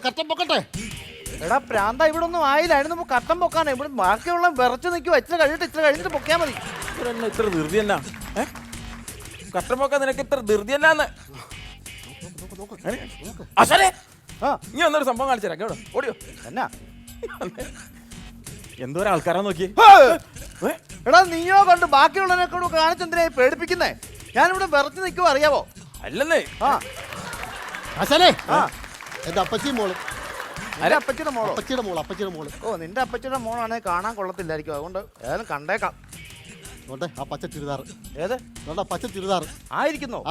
കട്ടൻ പൊക്കട്ടെ. എടാ പ്രാന്ത, ഇവിടെ ഒന്നും ആയില്ലായിരുന്നു കട്ടൻ പൊക്കാണ്. ഇവിടെ ബാക്കിയുള്ള വിറച്ച് നിൽക്കുക. ഇച്ചിരി കഴിഞ്ഞിട്ട് പൊക്കിയാൽ മതി. ഇത്ര ധൃതി എന്നാ? കട്ടൻ പൊക്കാൻ നിനക്ക് ഇത്ര ധൃതി എന്നാന്ന്? അശാനെ നീ ഒന്നൊരു സംഭവം കാണിച്ചു തരാം. കേട്ടോ ഓടിയോ എന്നാ? എന്തോരം ആൾക്കാരാ നോക്കി. എടാ നീയോ കണ്ട് ബാക്കിയുള്ളവരെ കൂടെ കാണിച്ചെന്തിനാ പേടിപ്പിക്കുന്നേ? ഞാനിവിടെ വിറച്ച് നിൽക്കുവോ അറിയാവോ? അല്ലെന്നേ. അശാനെ, എന്റെ അപ്പച്ചിയും മോളും. അപ്പച്ചിയുടെ മോളോ? അപ്പച്ചിയുടെ മോള്. ഓ, നിന്റെ അപ്പച്ചിയുടെ മോളാണെങ്കിൽ കാണാൻ കൊള്ളത്തില്ലായിരിക്കും. അതുകൊണ്ട് ഏതായാലും കണ്ടേക്കാം. ആ പച്ച ചുരിദാർ. ഏത് പച്ച ചുരിദാർ ആയിരിക്കുന്നോ?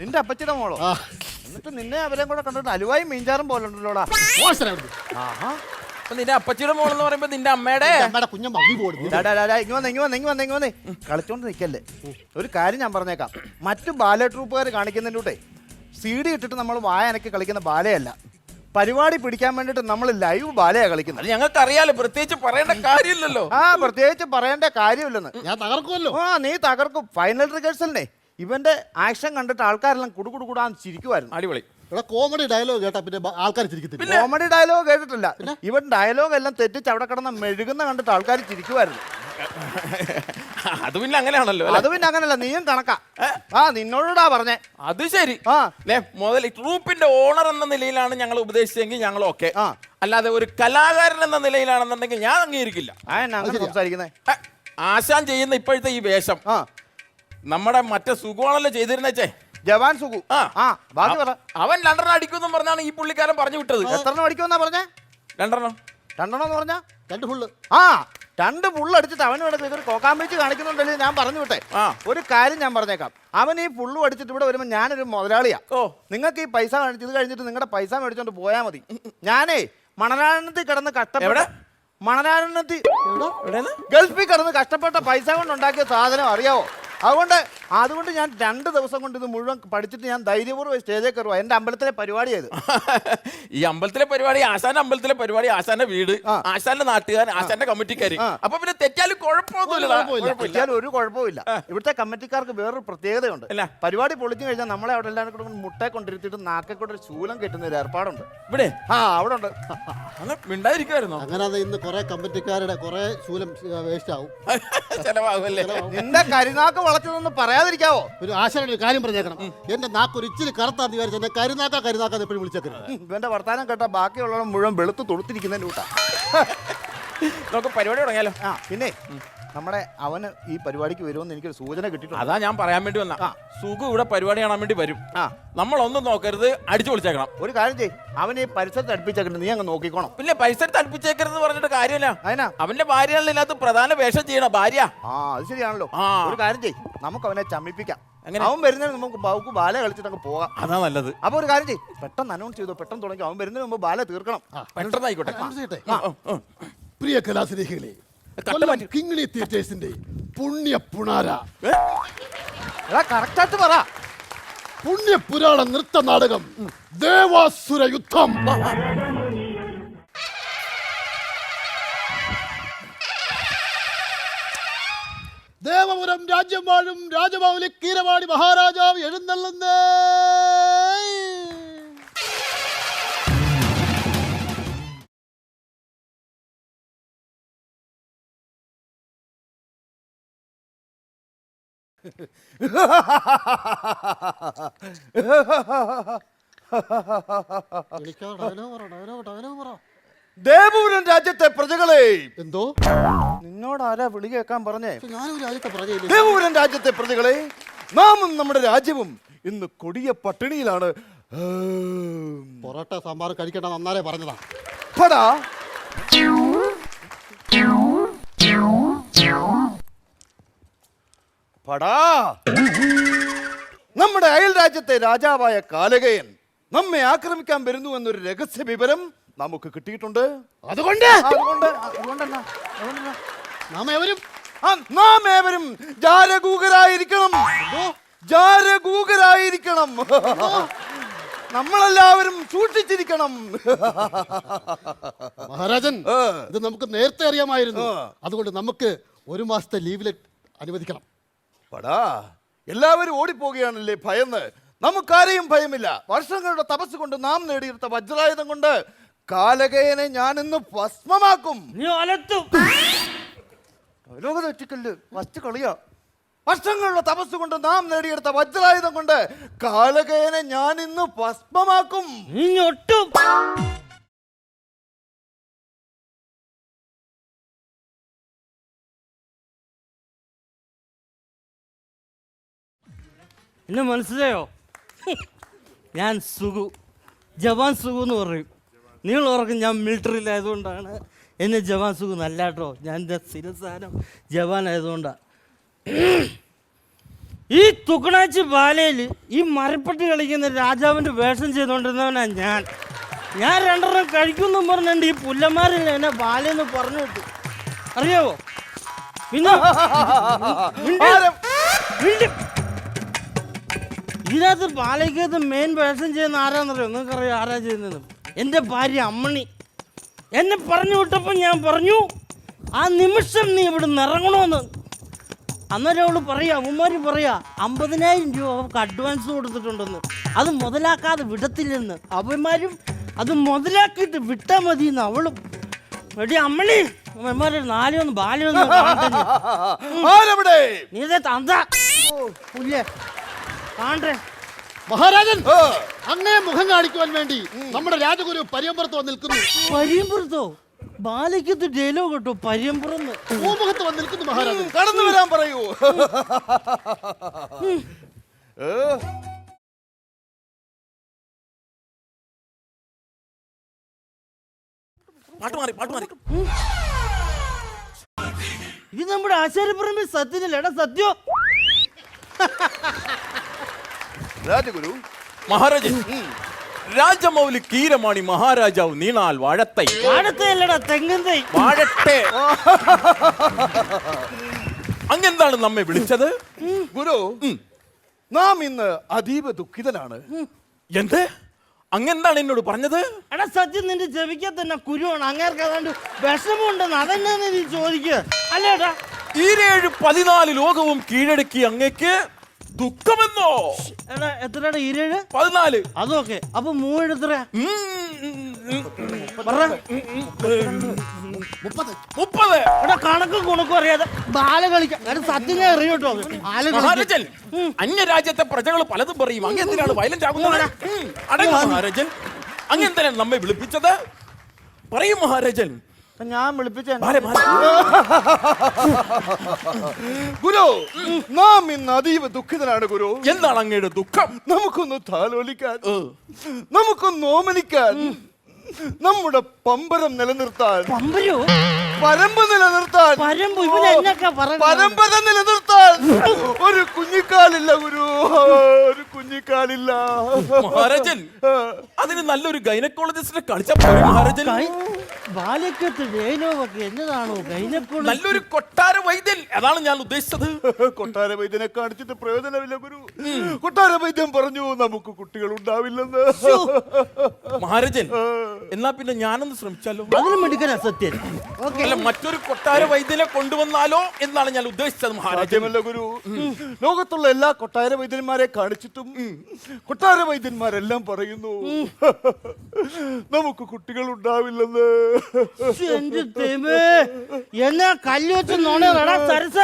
നിന്റെ അപ്പച്ചിയുടെ മോളോ? എന്നിട്ട് നിന്നെ അവരെയും കൂടെ കണ്ടിട്ട് അലുവായും മീൻചാറും പോലെ ഉണ്ടല്ലോടാ. നിന്റെ അപ്പച്ചിയുടെ മോളെന്ന് പറയുമ്പോ നിന്റെ അമ്മയുടെ കുഞ്ഞമ്മ ഇങ്ങ് വന്നേ കളിച്ചോണ്ട് നിൽക്കല്ലേ. ഒരു കാര്യം ഞാൻ പറഞ്ഞേക്കാം. മറ്റു ബാലെ ട്രൂപ്പുകാർ കാണിക്കുന്നതിലൂടെ CD ഇട്ടിട്ട് നമ്മൾ വായനക്ക് കളിക്കുന്ന ബാലയല്ല. പരിപാടി പിടിക്കാൻ വേണ്ടിട്ട് നമ്മൾ ലൈവ് ബാലയാ കളിക്കുന്നത്. ഞങ്ങൾക്ക് അറിയാലോ, പ്രത്യേകിച്ച് പറയേണ്ട കാര്യമില്ലല്ലോ. പ്രത്യേകിച്ച് പറയേണ്ട കാര്യമില്ലെന്ന്. ഞാൻ തകർക്കുമല്ലോ. നീ തകർക്കും. ഫൈനൽ റിഹേഴ്സലിനെ ഇവന്റെ ആക്ഷൻ കണ്ടിട്ട് ആൾക്കാരെല്ലാം കുടുകൂടാന്ന് ചിരിക്കുമായിരുന്നു. അടിപൊളി. കോമഡി ഡയലോഗ് കേട്ടാ പിന്നെ ആൾക്കാർ ചിരിക്കത്തില്ല. കോമഡി ഡയലോഗ് കേട്ടിട്ടില്ല. ഇവൻ ഡയലോഗ് എല്ലാം തെറ്റിച്ച് അവിടെ കിടന്ന മെഴുകുന്ന കണ്ടിട്ട് ആൾക്കാർ ചിരിക്കുമായിരുന്നു. അത് പിന്നെ അങ്ങനെയാണല്ലോ. അത് പിന്നെ അങ്ങനല്ല, നീയും കണക്കാ. നിന്നോടാ പറഞ്ഞേ. അത് ശരി. മുതൽ ട്രൂപ്പിന്റെ ഓണർ എന്ന നിലയിലാണ് ഞങ്ങൾ ഉപദേശിച്ചെങ്കിൽ ഞങ്ങൾ ഓക്കെ. അല്ലാതെ ഒരു കലാകാരൻ എന്ന നിലയിലാണെന്നുണ്ടെങ്കിൽ ഞാൻ അംഗീകരിക്കില്ല. സംസാരിക്കുന്നേ ആശാൻ ചെയ്യുന്ന ഇപ്പോഴത്തെ ഈ വേഷം നമ്മുടെ മറ്റേ സുഖമാണല്ലോ ചെയ്തിരുന്നേ. ജവാൻ സുഖു. ബാക്കി പറ. അവൻ 2 അടിക്കുമെന്നും പറഞ്ഞാണ് ഈ പുള്ളിക്കാരൻ പറഞ്ഞു വിട്ടത്. എത്ര അടിക്കുമെന്നാ പറഞ്ഞേ? 2 എന്ന് പറഞ്ഞാ 2 ഫുള്ള്. 2 ഫുള്ള് അടിച്ചിട്ട് അവന് ഇവിടെ ഇവർ കോക്കാമ്പിച്ച് കാണിക്കുന്നുണ്ടല്ലേ? ഞാൻ പറഞ്ഞു വിട്ടെ. ഒരു കാര്യം ഞാൻ പറഞ്ഞേക്കാം. അവൻ ഈ ഫുള്ളും അടിച്ചിട്ട് ഇവിടെ വരുമ്പോൾ ഞാനൊരു മുതലാളിയാ. നിങ്ങൾക്ക് ഈ പൈസ ഇത് കഴിഞ്ഞിട്ട് നിങ്ങളുടെ പൈസ മേടിച്ചോണ്ട് പോയാൽ മതി. ഞാനേ മണലാരണത്തിൽ കിടന്ന് കഷ്ടപ്പെടെ ഗൾഫിൽ കിടന്ന് കഷ്ടപ്പെട്ട പൈസ കൊണ്ട് ഉണ്ടാക്കിയ സാധനം അറിയാവോ? അതുകൊണ്ട് ഞാൻ 2 ദിവസം കൊണ്ട് ഇത് മുഴുവൻ പഠിച്ചിട്ട് ഞാൻ ധൈര്യപൂർവ്വം സ്റ്റേജിൽ കയറുക. എന്റെ അമ്പലത്തിലെ പരിപാടി ചെയ്ത്. ഈ അമ്പലത്തിലെ പരിപാടി, ആശാന്റെ അമ്പലത്തിലെ പരിപാടി, ആശാന്റെ വീട്, ആശാന്റെ നാട്ടുകാർ, ആശാന്റെ കമ്മിറ്റിക്കാര്. അപ്പൊ പിന്നെ തെറ്റാലും കുഴപ്പമൊന്നുമില്ല. ഒരു കുഴപ്പമില്ല. ഇവിടുത്തെ കമ്മിറ്റിക്കാർക്ക് വേറൊരു പ്രത്യേകതയുണ്ട്. പരിപാടി പൊളിച്ചു കഴിഞ്ഞാൽ നമ്മളെ അവിടെ എല്ലാവരും കൂടെ മുട്ടയെ കൊണ്ടിരുത്തിട്ട് നാക്കെ കൊണ്ട് ഒരു ശൂലം കെട്ടുന്ന ഒരു ഏർപ്പാടുണ്ട് ഇവിടെ. അവിടെ ഉണ്ട്. മിണ്ടായിരിക്കുമായിരുന്നോ? അങ്ങനെ ഇന്ന് കുറെ കമ്മിറ്റിക്കാരുടെ കുറെ ശൂലം വേസ്റ്റ് ആവും. ചെലവാകുമല്ലേ? നിന്റെ കരിനാക്ക് വളച്ചതൊന്ന് പറയാതിരിക്കാവോ? ഒരു ആശാനൊരു കാര്യം പറഞ്ഞേക്കണം. എന്റെ നാക്ക് ഒരു ഇച്ചിരി കറുത്താന്ന് വിചാരിച്ചു എന്നെ കരുനാക്ക എപ്പോഴും വിളിച്ചേക്കരുത്. ഇവന്റെ വർത്താനം കേട്ടാ ബാക്കിയുള്ളവർ മുഴുവൻ വെളുത്ത് തൊടുത്തിരിക്കുന്നതിന്റെ കൂട്ടാ. നമുക്ക് പരിപാടി തുടങ്ങിയാലോ? പിന്നെ നമ്മുടെ അവന് ഈ പരിപാടിക്ക് വരുമെന്ന് എനിക്കൊരു സൂചന കിട്ടിയിട്ടുണ്ട്. അതാ ഞാൻ പറയാൻ വേണ്ടി വന്ന. സുഖം ഇവിടെ പരിപാടി കാണാൻ വേണ്ടി വരും. നമ്മളൊന്നും നോക്കരുത്, അടിച്ചു പൊളിച്ചേക്കണം. ഒരു കാര്യം ചെയ്യ്, അവൻ ഈ പരിസരത്ത് അടുപ്പിച്ചേക്കണ്ട, നീ അങ്ങ് നോക്കിക്കോണം. പിന്നെ പരിസരത്ത് അടുപ്പിച്ചേക്കരുത് പറഞ്ഞിട്ട് കാര്യമില്ല. അതിനാ അവന്റെ ഭാര്യയാണല്ലോ ഇതിനകത്ത് പ്രധാന വേഷം ചെയ്യണ ഭാര്യ. അത് ശരിയാണല്ലോ. ഒരു കാര്യം ചെയ്യ്, നമുക്ക് അവനെ ചമ്മിപ്പിക്കാം. അവൻ വരുന്നതിന് നമുക്ക് ബാബുക്ക് ബാല കളിച്ചിട്ട് അങ്ങ് പോകാം. അതാ നല്ലത്. അപ്പൊ ഒരു കാര്യം ചെയ്യ്, പെട്ടെന്ന് അനൗൺസ് ചെയ്തോ, പെട്ടെന്ന് തുടങ്ങി. അവൻ വരുന്നതിന് മുമ്പ് ബാല തീർക്കണം. പെട്ടെന്നായിക്കോട്ടെ. പ്രിയ കലാസ്നേഹികളെ, കിങ്ങിണി തിയേറ്റേഴ്സിന്റെ പുണ്യ പുണാര കറക്റ്റായിട്ട് പറ. പുണ്യ പുരാണ നൃത്ത നാടകം ദേവാസുര യുദ്ധം. ദേവപുരം രാജ്യം വാഴും രാജമൗലി കീരവാണി മഹാരാജാവ് എഴുന്നള്ളുന്നേ. ദേവപുരം രാജ്യത്തെ പ്രജകളെ. എന്തോ നിന്നോടാരാ വിളി കേൾക്കാൻ പറഞ്ഞേ? ഞാനൊരു രാജ്യത്തെ പ്രജയില്ലേ? ദേവപുരം രാജ്യത്തെ പ്രജകളെ, നാമും നമ്മുടെ രാജ്യവും ഇന്ന് കൊടിയ പട്ടിണിയിലാണ്. പൊറോട്ട സാമ്പാർ കഴിക്കണ്ട നന്നാരേ പറഞ്ഞതാ. നമ്മുടെ അയൽ രാജ്യത്തെ രാജാവായ കാലകയൻ നമ്മെ ആക്രമിക്കാൻ വരുന്നു എന്നൊരു രഹസ്യ വിവരം നമുക്ക് കിട്ടിയിട്ടുണ്ട്. അതുകൊണ്ട് നാം ഏവരും ജാരകൂകരായിരിക്കണം. നമ്മളെല്ലാവരും സൂക്ഷിച്ചിരിക്കണം. മഹാരാജൻ, ഇത് നമുക്ക് നേരത്തെ അറിയാമായിരുന്നു. അതുകൊണ്ട് നമുക്ക് 1 മാസത്തെ ലീവിൽ അനുവദിക്കണം. എല്ലാവരും ഓടിപ്പോകുകയാണല്ലേ ഭയന്ന്. നമുക്കാരെയും ഭയമില്ല. വർഷങ്ങളുടെ തപസ് കൊണ്ട് നാം നേടിയെടുത്ത വജ്രായുധം കൊണ്ട് കാലകേയനെ ഞാൻ ഇന്ന് ഭസ്മമാക്കും. നീ ഒലത്തും. ലോക തെറ്റിക്കല്ല് ഫസ്റ്റ് കളിയാ. വർഷങ്ങളുടെ തപസ് കൊണ്ട് നാം നേടിയെടുത്ത വജ്രായുധം കൊണ്ട് കാലകേയനെ ഞാൻ ഇന്ന് ഭസ്മമാക്കും. നീ ഒട്ടും. എന്നെ മനസ്സിലായോ? ഞാൻ സുഖു, ജവാൻ സുഖു എന്ന് പറയും. നിങ്ങൾ ഓർക്കും ഞാൻ മിലിറ്ററിയിലായതുകൊണ്ടാണ് എന്നെ ജവാൻ സുഖു നല്ല കേട്ടോ. ഞാൻ എൻ്റെ സ്ഥിരസ്ഥാനം ജവാൻ ആയതുകൊണ്ടാണ്. ഈ തുക്കണാച്ചി ബാലയിൽ ഈ മരപ്പെട്ടി കളിക്കുന്ന രാജാവിൻ്റെ വേഷം ചെയ്തുകൊണ്ടിരുന്നവനാണ് ഞാൻ രണ്ടെണ്ണം കഴിക്കുമെന്നും പറഞ്ഞിട്ടുണ്ട്. ഈ പുല്ലന്മാരിൽ എന്നെ ബാലയെന്ന് പറഞ്ഞു വിട്ടു, അറിയാവോ? പിന്നെ ഇതിനകത്ത് ബാലയ്ക്കകത്ത് മെയിൻ വേഷം ചെയ്യുന്ന ആരാന്നറിയോ? നിങ്ങൾക്കറിയാം ആരാ ചെയ്യുന്നത്? എൻ്റെ ഭാര്യ അമ്മണി എന്നെ പറഞ്ഞു വിട്ടപ്പോൾ ഞാൻ പറഞ്ഞു, ആ നിമിഷം നീ ഇവിടെ നിന്ന് ഇറങ്ങണമെന്ന്. അന്നേരം അവള് പറയാ, ഉമ്മാര് പറയാ 50,000 രൂപ അവർക്ക് അഡ്വാൻസ് കൊടുത്തിട്ടുണ്ടെന്ന്. അത് മുതലാക്കാതെ വിടത്തില്ലെന്ന്. അവന്മാരും അത് മുതലാക്കിയിട്ട് വിട്ടാൽ മതി എന്ന് അവളും. എടി അമ്മണി, അമ്മമാര് നാലൊന്ന് ബാലയൊന്നും നീ ഇതേ തന്ത പുല്ലേ കാണേ. മഹാരാജൻ അങ്ങനെ മുഖം കാണിക്കുവാൻ വേണ്ടി നമ്മുടെ രാജഗുരു പരിയമ്പുറത്ത് വന്ന് നിൽക്കുന്നു. പരിയമ്പുറത്തോ? ബാലയ്ക്കത്ത് ഡയലോഗ് കേട്ടോ, പരിയമ്പുറന്ന്. പൂമുഖത്ത് വന്ന് നിൽക്കുന്നു മഹാരാജൻ. കടന്നു വരാൻ പറയൂ. പാട്ടുമാറി ഇത് നമ്മുടെ ആശാരിപ്പറമ്പിൽ സത്യനല്ലേ? എടാ സത്യോ. രാജഗുരു മഹാരാജൻ, രാജമൗലി കീരമാണി മഹാരാജാവ് നീണാൽ വാഴത്തൈ. വാഴത്തല്ലടാ, തെങ്ങൻ തൈ. വാഴട്ടെ. അങ്ങെന്താണ് നമ്മെ വിളിച്ചത്? ഗുരു, നാം ഇന്ന് അതീവ ദുഃഖിതനാണ്. എന്ത്? അങ്ങെന്താണ് എന്നോട് പറഞ്ഞത്? എടാ സത്യം, നിന്റെ ചെവിക്കത്ത് തന്നെ കുരുവാണ്. അങ്ങേർക്ക് അതാണ്ട് വിഷമമുണ്ടെന്ന് അതെന്നാന്ന് നീ ചോദിക്കുക അല്ലേടാ? 14 ലോകവും കീഴടക്കി അങ്ങേക്ക് ദുഃഖമെന്നോ? എടാ എത്രയുടെ 27? 14. അതൊക്കെ അപ്പൊ 3 എത്ര? 30. എടാ കണക്കും കുണക്കും അറിയാതെ ബാല കളിക്കാം. സത്യം ഞാൻ അറിയോട്ടോ. മഹാരാജൻ, അന്യരാജ്യത്തെ പ്രജകൾ പലതും പറയും. അങ്ങെന്തിനാണ് വയലന്റ് ആകുന്നത്? അടങ്ങ് മഹാരാജൻ. അങ്ങെന്തിനാണ് നമ്മെ വിളിപ്പിച്ചത്? പറയും മഹാരാജൻ. ഞാൻ വിളിപ്പിച്ച ഗുരു, നാം ഇന്ന് അതീവ ദുഃഖിതനാണ് ഗുരു. എന്താണ് അങ്ങയുടെ ദുഃഖം? നമുക്കൊന്ന് താലോലിക്കാൻ, നമുക്കൊന്ന് ഓമനിക്കാൻ, നമ്മുടെ പമ്പരം നിലനിർത്താൻ, പരമ്പ് നിലനിർത്താൻ, പരമ്പര നിലനിർത്താൻ ഒരു കുഞ്ഞിക്കാലില്ല ഗുരു, ഒരു കുഞ്ഞിക്കാലില്ല. മഹാരാജൻ, അതിന് നല്ലൊരു ഗൈനക്കോളജിസ്റ്റിനെ കളിച്ചാൽ മഹാരാജൻ. എന്നതാണോ ഗൈനക്കോളജി? നല്ലൊരു കൊട്ടാര വൈദ്യൻ, അതാണ് ഞാൻ ഉദ്ദേശിച്ചത്. കൊട്ടാര വൈദ്യനെ കാണിച്ചിട്ട് പ്രയോജനമില്ല ഗുരു. കൊട്ടാര വൈദ്യൻ പറഞ്ഞു നമുക്ക് കുട്ടികൾ ഉണ്ടാവില്ലെന്ന്. മഹാരാജൻ, എന്നാ പിന്നെ ഞാനൊന്ന് ശ്രമിച്ചാലോ? അതിനും എടുക്കാനാ സത്യം. അല്ല, മറ്റൊരു കൊട്ടാര വൈദ്യനെ കൊണ്ടുവന്നാലോ എന്നാണ് ഞാൻ ഉദ്ദേശിച്ചത് മഹാരാജമല്ല ഗുരു. ലോകത്തുള്ള എല്ലാ കൊട്ടാര വൈദ്യന്മാരെ കാണിച്ചിട്ടും കൊട്ടാര വൈദ്യന്മാരെല്ലാം പറയുന്നു നമുക്ക് കുട്ടികൾ ഉണ്ടാവില്ലെന്ന്. എന്നാ കല്ല് വെച്ച് നോണേടാ സരസ.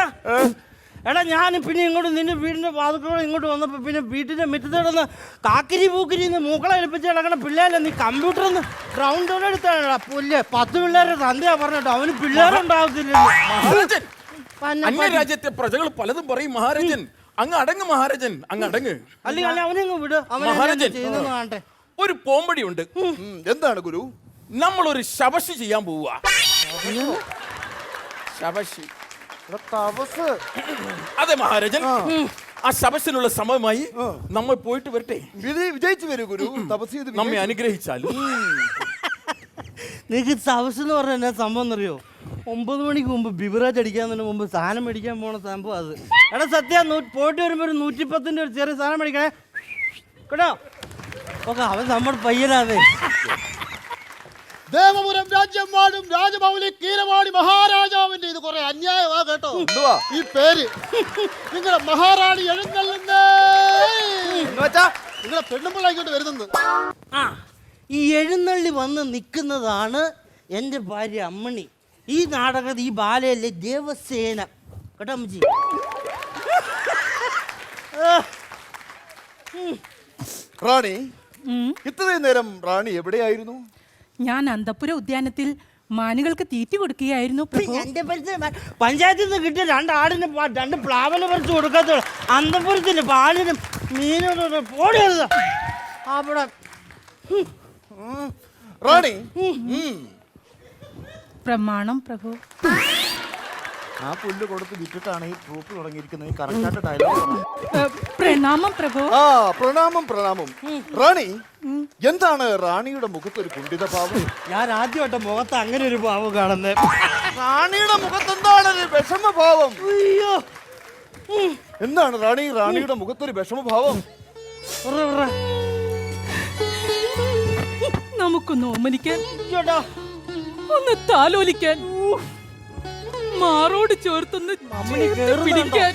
എടാ ഞാൻ പിന്നെ ഇങ്ങോട്ട് നിന്റെ വീടിന്റെ വാതിക്കോടെ ഇങ്ങോട്ട് വന്നപ്പോ പിന്നെ വീട്ടിന്റെ മുറ്റത്തോടൊന്ന് കാക്കിരി പൂക്കിരി മൂക്കളെ എടുപ്പിച്ച് കിടക്കണ പിള്ളേരെ നീ കമ്പ്യൂട്ടറിന്ന് റൗണ്ടോടെ എടുത്താടാ പുല്ല്. 10 പിള്ളേരെ തന്തയാ പറഞ്ഞിട്ടോ, അവന് പിള്ളേരുണ്ടാവത്തില്ലല്ലോ. അന്യരാജ്യത്തെ പ്രജകൾ പലതും പറയും മഹാരാജൻ. അങ്ങ് അടങ്ങ് മഹാരാജൻ, അങ്ങ് അടങ്ങ്. അല്ലെങ്കിൽ അവനെങ്ങ് വിട്. മഹാരാജൻ, ചെയ്യുന്നത് കാണട്ടെ. ഒരു പോംവഴിയുണ്ട്. എന്താണ് ഗുരു? നമ്മളൊരു ശബശി ചെയ്യാൻ പോവുക. ശബശി. അതെ മഹാരാജൻ, ആ ശബശിനുള്ള സമയമായി നമ്മൾ പോയിട്ട് വരട്ടെ. വിജയിച്ചു വരൂ ഗുരു. തപസ് ചെയ്ത് നമ്മെ അനുഗ്രഹിച്ചാൽ. നിനക്ക് തപസ് എന്ന് പറഞ്ഞാൽ എന്നാ സംഭവം എന്നറിയോ? 9 മണിക്ക് മുമ്പ് ബിവറേജ് അടിക്കാൻ മുമ്പ് സാധനം മേടിക്കാൻ പോണ സംഭവം അത്. എടാ സത്യം, പോയിട്ട് വരുമ്പോ ഒരു 110 ഒരു ചെറിയ സാധനം മേടിക്കണേ കേട്ടോ. ഓക്കെ, അവൻ നമ്മുടെ പയ്യനാതെ. ദേവപുരം രാജ്യം വാഴും രാജമൗലി കീരവാണി മഹാരാജാവിന്റെ ഇത് കുറെ അന്യായമാ കേട്ടോ. ഈ പേര് നിങ്ങളുടെ മഹാറാണി എഴുന്നള്ളുന്നേ. നിങ്ങളെ പെണ്ണുമ്പിള്ള ഇങ്ങോട്ട് വരുന്നത്. ആ ഈ എഴുന്നള്ളി വന്ന് നിൽക്കുന്നതാണ് എൻ്റെ ഭാര്യ അമ്മണി. ഈ നാടകത്തിൽ ഈ ബാലയല്ലേ ദേവസേന. കേട്ടോ അമ്മച്ചി? റാണി, ഇത്രയും നേരം റാണി എവിടെയായിരുന്നു? ഞാൻ അന്തപുര ഉദ്യാനത്തിൽ മാനുകൾക്ക് തീറ്റി കൊടുക്കുകയായിരുന്നു പ്രഭു. എൻ്റെ പഞ്ചായത്തിൽ നിന്ന് കിട്ടിയ 2 ആടിന് 2 പ്ലാവന് പറിച്ച് കൊടുക്കാത്തുള്ളൂ. അന്തപുരത്തിന് പാലിനും മീനും പോടിയത് അവിടെ. റാണി, പ്രമാണം പ്രഭു. ആ പുല്ല് കൊടുത്ത് വിറ്റിട്ടാണ് ഈ ട്രൂപ്പ് തുടങ്ങിയിരിക്കുന്നത്. ഈ കറക്റ്റായിട്ട് ഡയലോഗ്. പ്രണാമം പ്രഭു. ആ പ്രണാമം പ്രണാമം. റാണി, എന്താണ് റാണിയുടെ മുഖത്ത് ഒരു കുണ്ഠിത ഭാവം? ഞാൻ ആദ്യമായിട്ട് മുഖത്ത് അങ്ങനെ ഒരു ഭാവം കാണുന്നത്. റാണിയുടെ മുഖത്ത് എന്താണ് ഒരു വിഷമഭാവം? അയ്യോ, എന്താണ് റാണി, റാണിയുടെ മുഖത്തൊരു വിഷമഭാവം? നമുക്കൊന്ന് ഓമനിക്കാൻ, ചേട്ടാ ഒന്ന് താലോലിക്കാൻ, മാറോട് ചേർത്തൊന്ന് പിടിക്കാൻ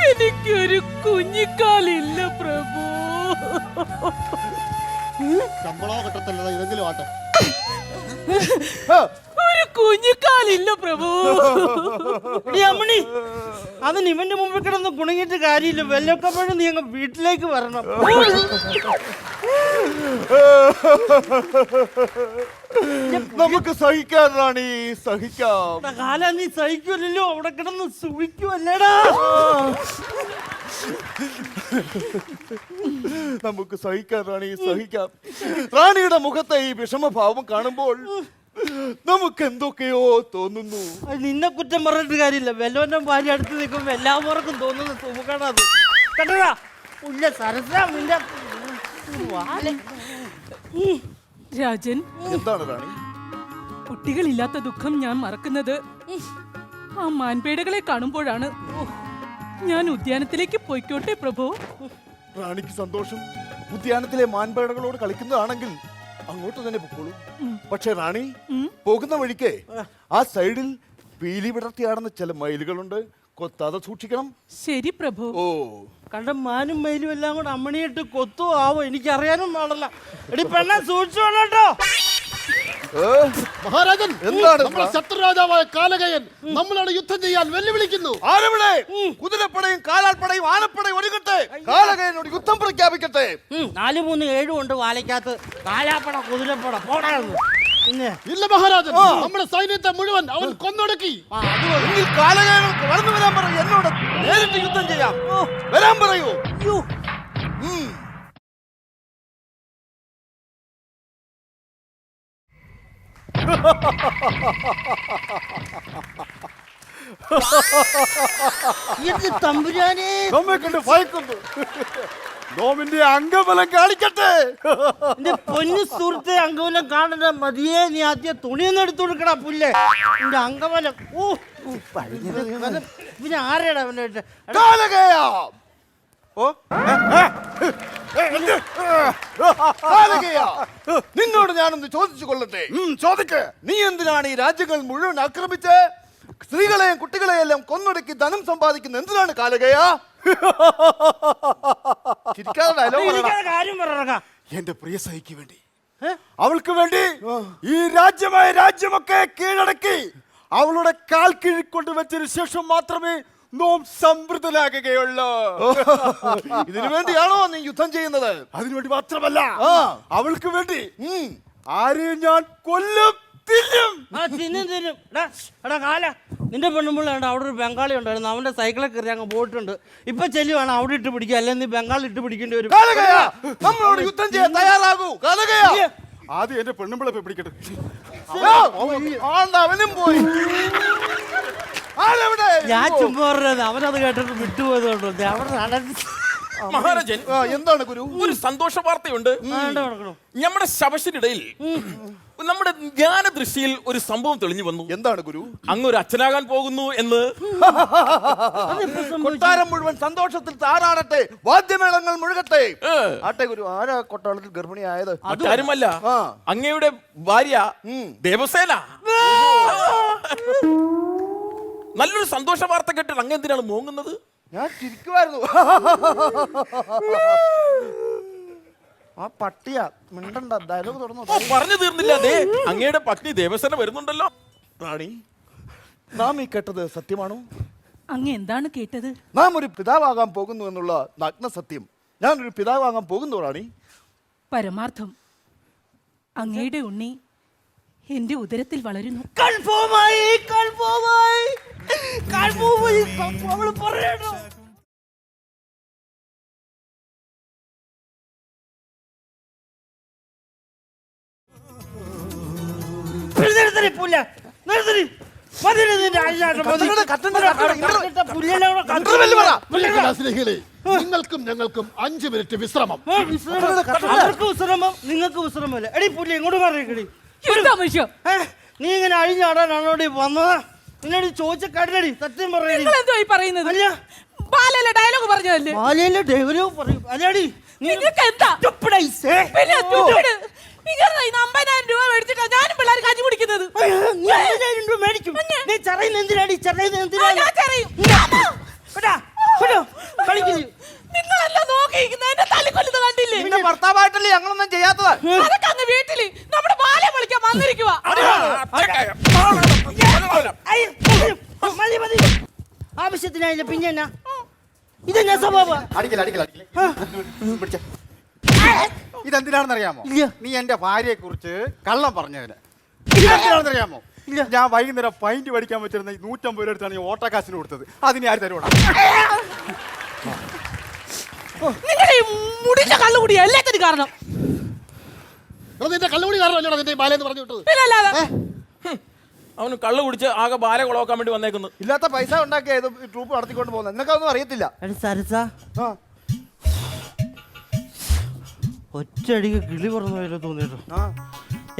എനിക്കൊരു കുഞ്ഞിക്കാലില്ല പ്രഭു. ശമ്പളോ കിട്ടത്തില്ല, ഇതെങ്കിലും ആട്ടെ. ഒരു കുഞ്ഞിക്കാലില്ല പ്രഭു. അമ്മണി, അതിന് ഇവന്റെ മുമ്പിൽ കിടന്ന് കുണുങ്ങിയിട്ട് കാര്യമില്ല. വെല്ലക്കപ്പോഴും നീ അങ്ങ് വീട്ടിലേക്ക് വരണം. നമുക്ക് സഹിക്കാം റാണി, സഹിക്കാം. കാലം നീ സഹിക്കൂലല്ലോ, അവിടെ കിടന്ന് സുഖിക്കുമല്ലേടാ. നമുക്ക് സഹിക്കാം റാണി, സഹിക്കാം. റാണിയുടെ മുഖത്തെ ഈ വിഷമഭാവം കാണുമ്പോൾ നമുക്ക് എന്തൊക്കെയോ തോന്നുന്നു. അത് നിന്നെ കുറ്റം പറഞ്ഞിട്ട് കാര്യമില്ല. വെല്ലോന്റെ ഭാര്യ അടുത്ത് നിൽക്കുമ്പോ എല്ലാവർക്കും തോന്നുന്ന സുഖാണത്. കണ്ടടാ ഉള്ള സരസാമിന്റെ രാജൻ, എന്താണ് റാണി? കുട്ടികളില്ലാത്ത ദുഃഖം ഞാൻ മറക്കുന്നത് ആ മാൻപേടകളെ കാണുമ്പോഴാണ്. ഞാൻ ഉദ്യാനത്തിലേക്ക് പോയിക്കോട്ടെ പ്രഭു. റാണിക്ക് സന്തോഷം ഉദ്യാനത്തിലെ മാൻപേടകളോട് കളിക്കുന്നതാണെങ്കിൽ അങ്ങോട്ട് തന്നെ പൊക്കോളൂ. പക്ഷെ റാണി, പോകുന്ന വഴിക്ക് ആ സൈഡിൽ പീലി വിടർത്തിയാടുന്ന ചില മയിലുകളുണ്ട്, കൊത്താതെ സൂക്ഷിക്കണം. ശരി പ്രഭു. ഓ, കണ്ട മാനും മയിലും എല്ലാം കൂടെ അമ്മണിയിട്ട് കൊത്തോ ആവോ എനിക്കറിയാനും പാടില്ല. എടി പെണ്ണെ സൂക്ഷിച്ചു വേണം കേട്ടോ. മഹാരാജൻ, എന്താണ് നമ്മുടെ ശത്രുരാജാവായ കാലകയൻ നമ്മളോട് യുദ്ധം ചെയ്യാൻ വെല്ലുവിളിക്കുന്നു. ആരവിടെ? കുതിരപ്പടയും കാലാൾപ്പടയും ആനപ്പടയും ഒരുങ്ങട്ടെ. കാലകയനോട് യുദ്ധം പ്രഖ്യാപിക്കട്ടെ. 4, 3, 7 ഉണ്ട് വാലയ്ക്കകത്ത്. കാലാപ്പട കുതിരപ്പട പോടായിരുന്നു. പിന്നെ ഇല്ല മഹാരാജൻ, നമ്മുടെ സൈന്യത്തെ മുഴുവൻ അവൻ കൊന്നൊടുക്കി. എങ്കിൽ കാലകയനോട് വളർന്നു വരാൻ പറയൂ. എന്നോട് നേരിട്ട് യുദ്ധം ചെയ്യാം. വരാൻ പറയൂ. തമ്പുരാനെ നമ്മെ കണ്ട് ഭയക്കുന്നു. നോമിന്റെ അംഗബലം കാണിക്കട്ടെ. എന്റെ പൊന്നു സുഹൃത്തെ, അംഗബലം കാണണ്ട മതിയേ. നീ ആദ്യം തുണിയൊന്നും എടുത്തു കൊടുക്കടാ പുല്ലേ. എന്റെ അംഗബലം പിന്നെ ആരെടാ അവനായിട്ട്? കാലകയാ. ഓ, കാലകയാ, നിന്നോട് ഞാനൊന്ന് ചോദിച്ചു കൊള്ളട്ടെ. ചോദിക്ക്. നീ എന്തിനാണ് ഈ രാജ്യങ്ങൾ മുഴുവൻ ആക്രമിച്ച് സ്ത്രീകളെയും കുട്ടികളെയും എല്ലാം കൊന്നൊടുക്കി ധനം സമ്പാദിക്കുന്നത്? എന്തിനാണ് കാലകയാ? കാര്യം പറ. എന്റെ പ്രിയ സഹിക്ക് വേണ്ടി, അവൾക്ക് വേണ്ടി ഈ രാജ്യമായ രാജ്യമൊക്കെ കീഴടക്കി അവളുടെ കാൽ കീഴിൽ കൊണ്ടുവച്ചതിന് ശേഷം മാത്രമേ നോം സമൃദ്ധനാകുകയുള്ളൂ. ഇതിനു വേണ്ടിയാണോ നീ യുദ്ധം ചെയ്യുന്നത്? അതിനുവേണ്ടി മാത്രമല്ല, അവൾക്ക് വേണ്ടി ആരെയും ഞാൻ കൊല്ലും, തിന്നും. തിന്നും. എടാ കാല, നിന്റെ പെണ്ണുമ്പോൾ അവിടെ ഒരു ബംഗാളി ഉണ്ടായിരുന്നു. അവന്റെ സൈക്കിളിൽ കയറി അങ്ങ് പോയിട്ടുണ്ട്. ഇപ്പൊ ചെല്ലുവാണ് അവിടെ ഇട്ട് പിടിക്കുക, അല്ലെങ്കിൽ നീ ബംഗാളിൽ ഇട്ട് പിടിക്കേണ്ടി വരും. കാലകയാ, നമ്മളോട് യുദ്ധം ചെയ്യാൻ തയ്യാറാകൂ. കാലകയാ, ആദ്യം എന്റെ പെണ്ണുമ്പിളെ പിടിക്കട്ടെ. അവനും പോയി. ആരെവിടെ? ഞാൻ ചുമ്മാ പറഞ്ഞത് അവനത് കേട്ടിട്ട് വിട്ടുപോയത് കൊണ്ടോ അവിടെ മഹാരാജൻ, എന്താണ് ഗുരു? ഒരു സന്തോഷ വാർത്തയുണ്ട്. നമ്മുടെ ശവശിനിടയിൽ നമ്മുടെ ജ്ഞാനദൃഷ്ടിയിൽ ഒരു സംഭവം തെളിഞ്ഞു വന്നു. എന്താണ് ഗുരു? അങ്ങ് ഒരു അച്ഛനാകാൻ പോകുന്നു എന്ന്. കൊട്ടാരം മുഴുവൻ സന്തോഷത്തിൽ താറാടട്ടെ, വാദ്യമേളങ്ങൾ മുഴുകട്ടെ. ആട്ടെ ഗുരു, ആരാ കൊട്ടാരത്തിൽ ഗർഭിണിയായത്? മറ്റാരുമല്ല, അങ്ങയുടെ ഭാര്യ ദേവസേന. നല്ലൊരു സന്തോഷ വാർത്ത കേട്ടിട്ട് അങ്ങ് എന്തിനാണ് മോങ്ങുന്നത്? ഞാൻ ചിരിക്കുമായിരുന്നു. ആ പട്ടിയാ മിണ്ടണ്ട, ഡയലോഗ് തുറന്നു. പറഞ്ഞു തീർന്നില്ല. അതെ, അങ്ങയുടെ പത്നി ദേവസേന വരുന്നുണ്ടല്ലോ. റാണി, നാം ഈ കേട്ടത് സത്യമാണോ? അങ്ങ് എന്താണ് കേട്ടത്? നാം ഒരു പിതാവാകാൻ പോകുന്നു എന്നുള്ള നഗ്ന സത്യം. ഞാനൊരു പിതാവാകാൻ പോകുന്നു റാണി. പരമാർത്ഥം. അങ്ങയുടെ ഉണ്ണി എന്റെ ഉദരത്തിൽ വളരുന്നു. കൺഫോമായി അവള് പറയണോ? നിർത്തരി പുല്ല, നിർത്തരി. മതിയോ നിന്റെ അഴിഞ്ഞാട്ടം? സ്നേഹികളെ, നിങ്ങൾക്കും ഞങ്ങൾക്കും 5 മിനിറ്റ് വിശ്രമം. അവർക്ക് വിശ്രമം, നിങ്ങൾക്ക് വിശ്രമല്ല. എടി പുല്ല, ഇങ്ങോട്ട് പറയടി. എന്താ മനുഷ്യ? നീ ഇങ്ങനെ അഴിഞ്ഞാടാനാണോ വന്നത്? നിന്നോട് ചോദിച്ച കടലടി, സത്യം പറയടി. നിങ്ങൾ എന്തോ ഈ പറയുന്നത്? അല്ല, ബാലയിലെ ഡയലോഗ് പറഞ്ഞതല്ലേ? ബാലയിലെ ഡെവലപ്പ് പറയും. അല്ലടി, നിങ്ങൾക്ക് എന്താ? പിന്നെ stupid. ഇങ്ങനെ 50,000 രൂപ മേടിച്ചിട്ടാ ഞാനും പിള്ളേർ കഞ്ഞി കുടിക്കുന്നത്. നീ 50,000 രൂപ മേടിക്കും. നീ ചറയുന്ന എന്തിനാടി? ചറയുന്ന എന്തിനാ? ഞാൻ ചറയും. കളിക്കില്ല. നിങ്ങളെല്ലാം നോക്കിയിരിക്കുന്നത് എന്നെ തല്ലിക്കൊല്ലുന്നത് കണ്ടില്ലേ? നിന്റെ ഭർത്താവായിട്ടല്ലേ ഞങ്ങളൊന്നും ചെയ്യാത്തത്? അതൊക്കെ അങ്ങ് വീട്ടില് നമ്മുടെ ബാലയെ വിളിക്കാൻ വന്നിരിക്കുക. മതി മതി, ആവശ്യത്തിനായില്ല. പിന്നെ എന്നാ ഇതെന്നാ സ്വഭാവം? ഇതെന്തിനാണെന്നറിയാമോ? ഇല്ല. നീ എന്റെ ഭാര്യയെ കുറിച്ച് കള്ളം പറഞ്ഞതിന്. ഇതെന്തിനാണെന്നറിയാമോ? ഇല്ല. ഞാൻ വൈകുന്നേരം പൈന്റ് പഠിക്കാൻ പറ്റുന്ന 150 രൂപ എടുത്താണ് ഈ ഓട്ടോക്കാശിന് കൊടുത്തത്. അതിന് ആര് തരുവാ? നിങ്ങളുടെ ഈ മുടിഞ്ഞ കള്ളുകൂടിയ എല്ലാത്തിനും കാരണം. നിന്റെ കള്ളുകൂടി കാരണമല്ലോ നിന്റെ ബാലെന്ന് പറഞ്ഞു വിട്ടത്. പിന്നെ അല്ലാതെ അവന് കള്ളു കുടിച്ച് ആകെ ബാല കുളവാക്കാൻ വേണ്ടി വന്നേക്കുന്നു. ഇല്ലാത്ത പൈസ ഉണ്ടാക്കിയ ഇത് ട്രൂപ്പ് നടത്തിക്കൊണ്ട് പോകുന്നത്. നിനക്കതൊന്നും അറിയത്തില്ല. സരസ ഒറ്റയടിക്ക് കിളി പറഞ്ഞു വരെ തോന്നിട്ടോ.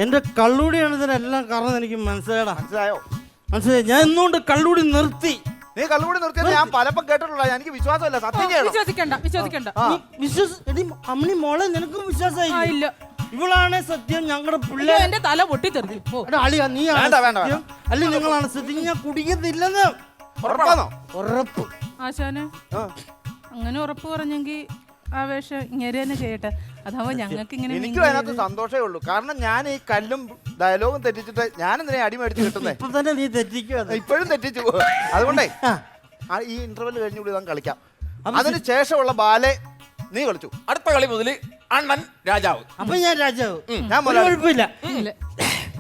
എന്റെ കള്ളൂടിയാണ് ഇതിനെല്ലാം കാരണം. എനിക്ക് മനസ്സിലായടാ. മനസ്സിലായോ? മനസ്സിലായി. ഞാൻ ഇന്നുകൊണ്ട് കള്ളൂടി നിർത്തി. നീ കള്ളുകൂടി നിർത്തിയത് ഞാൻ പലപ്പം കേട്ടിട്ടുള്ള. എനിക്ക് വിശ്വാസമല്ല. സത്യം ചെയ്യണം. വിശ്വസിക്കണ്ട. അമ്മണി മോളെ, നിനക്കും വിശ്വാസമായി? ഇല്ല. ഇവളാണ് സത്യം. ഞങ്ങളുടെ പിള്ളേർ എന്റെ തല പൊട്ടിത്തെറിഞ്ഞു. അളിയാ, നീ വേണ്ട, വേണ്ട, സത്യം. അല്ല, നിങ്ങളാണ് സത്യം. ഞാൻ കുടിക്കത്തില്ലെന്ന് ഉറപ്പാണോ? ഉറപ്പ്. ആശാന് അങ്ങനെ ഉറപ്പ് പറഞ്ഞെങ്കിൽ ആ വേഷം ഇങ്ങനെ തന്നെ ചെയ്യട്ടെ. അതാവുമ്പോ ഞങ്ങൾക്ക് ഇങ്ങനെ എനിക്കും അതിനകത്ത് സന്തോഷമേ ഉള്ളൂ. കാരണം ഞാൻ ഈ കല്ലും ഡയലോഗും തെറ്റിച്ചിട്ട് ഞാൻ എന്തിനാ അടി മേടിച്ച് കിട്ടുന്നേ? ഇപ്പൊ തന്നെ നീ തെറ്റിക്കുക. ഇപ്പോഴും തെറ്റിച്ചു. അതുകൊണ്ടേ ഈ ഇന്റർവെൽ കഴിഞ്ഞുകൂടി നാം കളിക്കാം. അതിന് ശേഷമുള്ള ബാലെ നീ കളിച്ചു. അടുത്ത കളി മുതൽ അണ്ണൻ രാജാവ്. അപ്പൊ ഞാൻ രാജാവ്. ഞാൻ ഒരു കുഴപ്പമില്ല.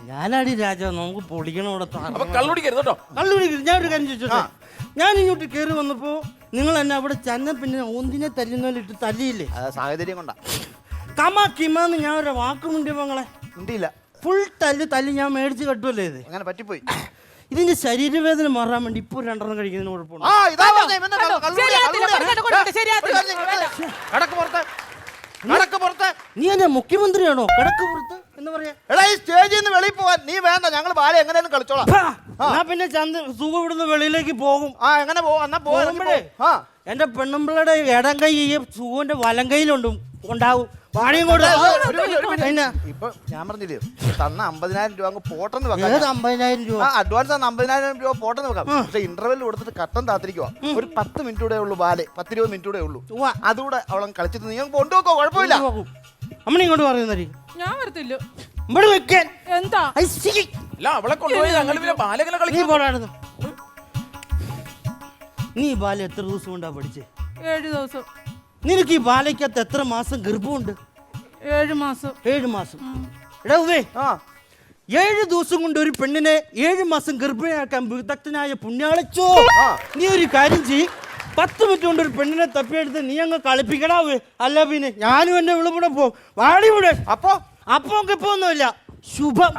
ഞാനാടി രാജാവ്. നമുക്ക് പൊളിക്കണം ഇവിടെ. അപ്പൊ കള്ളുടിക്കരുത് കേട്ടോ. കള്ളുപിടിക്കരുത്. ഞാൻ ഒരു കാര്യം ചോദിച്ചോട്ടെ? ഞാൻ ഇങ്ങോട്ട് കയറി വന്നപ്പോ നിങ്ങൾ എന്നെ അവിടെ ചന്ന പിന്നെ ഒന്നിനെ തല്ലുന്നോലിട്ട് തല്ലിയില്ലേ? സാഹചര്യം കൊണ്ടാ. കമാ കിമാന്ന് ഞാൻ ഒരു വാക്കുമുണ്ട് മങ്ങളെ. ഉണ്ടില്ല. ഫുൾ തല്ലി ഞാൻ മേടിച്ച് കെട്ടുമല്ലേ ഇത്? അങ്ങനെ പറ്റിപ്പോയി. ഇതിന്റെ ശരീരവേദന മാറാൻ വേണ്ടി ഇപ്പൊ 2 കഴിക്കുന്നതിന് കുഴപ്പമുണ്ട്. ആ, ഇതാ പറഞ്ഞേ, ഇവന്റെ കടക്ക് പുറത്ത്, കടക്ക് പുറത്ത്. നീ എന്നെ മുഖ്യമന്ത്രിയാണോ കടക്ക് പുറത്ത് എന്ന് പറയാ? എടാ, ഈ സ്റ്റേജിൽ നിന്ന് വെളിയിൽ പോവാൻ നീ വേണ്ട. ഞങ്ങൾ ബാല എങ്ങനെയാലും കളിച്ചോളാം. എന്നാ പിന്നെ സുഖം ഇവിടുന്ന് വെളിയിലേക്ക് പോകും. ആ, എങ്ങനെ പോവാ? എന്നാ പോകുമ്പോഴേ എന്റെ പെണ്ണുമ്പിള്ളയുടെ ഇടം കൈ ഈ സുഖന്റെ വലം കൈയിലുണ്ട് ഉണ്ടാവും. വാണിയും കൊണ്ട് ഇപ്പൊ ഞാൻ പറഞ്ഞില്ലേ, തന്ന 50,000 രൂപ അങ്ങ് പോട്ടെന്ന് വെക്കാം. 50,000 രൂപ അഡ്വാൻസ് തന്ന 50,000 രൂപ പോട്ടെന്ന് വെക്കാം. പക്ഷെ ഇന്റർവെൽ കൊടുത്തിട്ട് കട്ടൻ താത്തിരിക്കുക. ഒരു 10 മിനിറ്റ് കൂടെ ഉള്ളൂ ബാലെ. 10-20 മിനിറ്റ് കൂടെ ഉള്ളൂ. അതുകൂടെ അവളെ കളിച്ചിട്ട് നീ കൊണ്ടുപോക്കോ, കുഴപ്പമില്ല. അമ്മ ഇങ്ങോട്ട് പറയുന്നേ. ഞാൻ വരത്തില്ല. ഇവിടെ വെക്കാൻ എന്താ അല്ല, അവളെ കൊണ്ടുപോയി ഞങ്ങൾ പിന്നെ ബാലകളെ നീ കളിക്കും. പോടായിരുന്നു. നീ ബാല എത്ര ദിവസം കൊണ്ടാ പഠിച്ചേ? 7 ദിവസം. നിനക്ക് ഈ ബാലയ്ക്കകത്ത് എത്ര മാസം ഗർഭമുണ്ട്? 7 മാസം. 7 മാസം. എടാ ഉവേ, 7 ദിവസം കൊണ്ട് ഒരു പെണ്ണിനെ 7 മാസം ഗർഭിണിയാക്കാൻ വിദഗ്ധനായ പുണ്യാളച്ചോ. നീ ഒരു കാര്യം ചെയ്യ്, 10 മിനിറ്റ് കൊണ്ട് ഒരു പെണ്ണിനെ തപ്പിയെടുത്ത് നീ അങ്ങ് കളിപ്പിക്കടാവേ. അല്ല പിന്നെ ഞാനും എന്റെ വിളികൂടെ പോകും. വാടി ഇവിടെ. അപ്പൊ ഇപ്പൊ ഒന്നുമില്ല. ശുഭം.